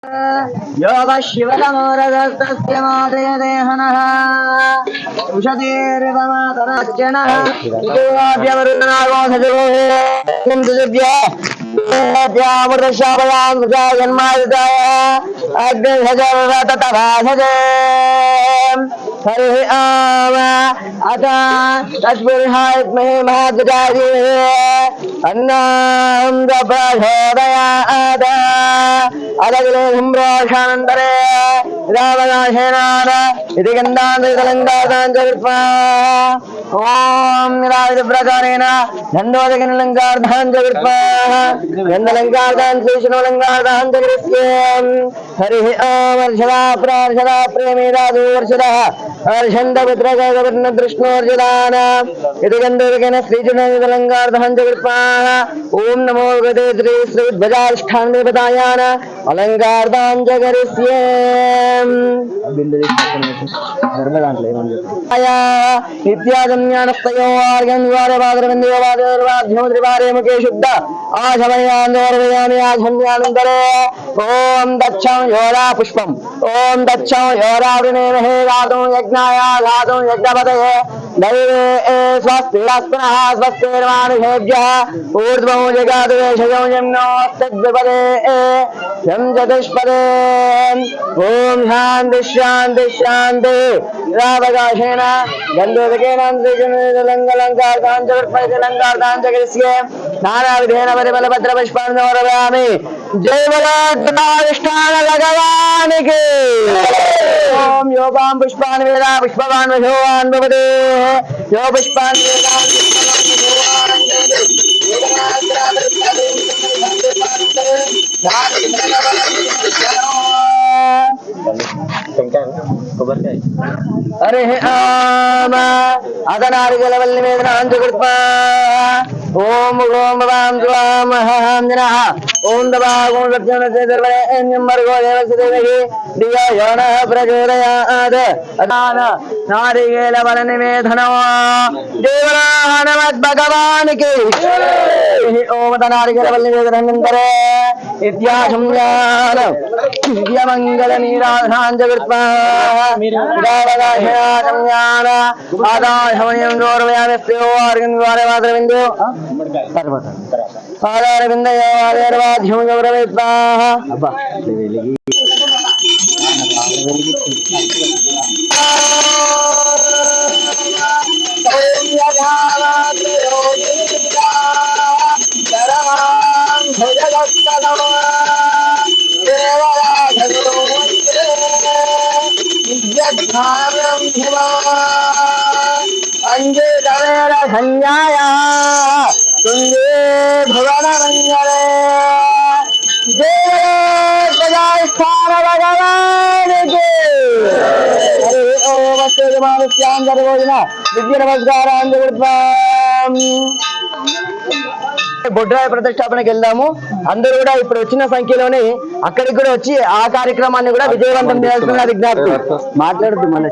योग शिवतमोरगस्तस्य मातयदेहनः उषतीर्वमातरश्चनः हरिः ओम अथ तत्पुरुषात्महे महागजाधिमहे अन्नां प्रचोदयात् अदगिले धूम्रोषानन्तरे रामदासेनान इति गन्धान्तलङ्कारदाञ्चकृत्वा ॐ राजप्रकारेण दण्डोदकलङ्कारदाञ्चकृत्वा गन्धलङ्कारदाञ्चकृष्णोलङ्कारदाञ्चकृत्य हरिः ओम अर्षदा प्रार्षदा प्रेमेदादूर्षदः अर्षन्दपुत्रकर्णदृष्णोर्जदान इति गन्धोदकेन श्रीचरणलङ्कारदाञ्चकृत्वा ॐ नमो भगवते श्री श्रीध्वजाष्ठानदेवतायान अलङ्कारदाञ्चकरिष्ये नित्यागम्यानस्तयोर्गन्वारवादरविन्दोवादोर्वाध्योद्रिवारे मुखे शुद्ध आशमयान्दोर्वयामि आशम्यानन्तरे ॐ दक्षं योरा पुष्पम् ॐ दक्षं योरावृणेमहे गातुं यज्ञाय गातुं यज्ञपतये दैवे स्वस्तिरस्पुनः स्वस्तिर्मानुषेभ्यः ऊर्ध्वं जगातु वेषजं यम्नोऽस्तद्विपदे यं चतुष्पदे ॐ शान्ति शान्ति शान्ति रावकाशेन गन्धोदकेन लङ्कारदाञ्चकृष्ये नानाविधेन परिमलभद्रपुष्पान् समर्पयामि। जय बलाष्ठान भगवान् की। ओम योगां पुष्पान् वेदा पुष्पवान् वशोवान् भवते यो पुष्पान् वेदान् अरे आम अदनारिजलवल्लिमेदनाञ्चकृत्वा ओम ओम भवां स्वाम हंजनः ओम दवागुं लक्ष्मणस्य सर्वैन्यं मर्गो देवस्य देवहि दिया योनः प्रचोदयात् अदान नारिकेलवलनिवेदनो देवनाः नमद्भगवान् की। ओम तनारिकेलवल्लिमेदनन्तरे इत्याशंयान दिव्यमङ्गलनीराधाञ्चकृत्वा विदावदाशयाशंयान आदाशमयं गौरवयामस्यो अर्गन्वारवादरविन्दो आधारविन्दयोर्वाध्यं गौरवेत्वाः अब्बा संज्ञाया तुंगे भुवन मंगले जय स्थान भगवान के। हरि ओम अस्तुमानुष्यांतर्गोजिना दिव्य नमस्कारांजकृत्वा బొడ్రాయ ప్రతిష్టాపనకి వెళ్దాము. అందరూ కూడా ఇప్పుడు వచ్చిన సంఖ్యలోనే అక్కడికి కూడా వచ్చి ఆ కార్యక్రమాన్ని కూడా విజయవంతం చేయాల్సిన విజ్ఞప్తి. మాట్లాడుతూ మళ్ళీ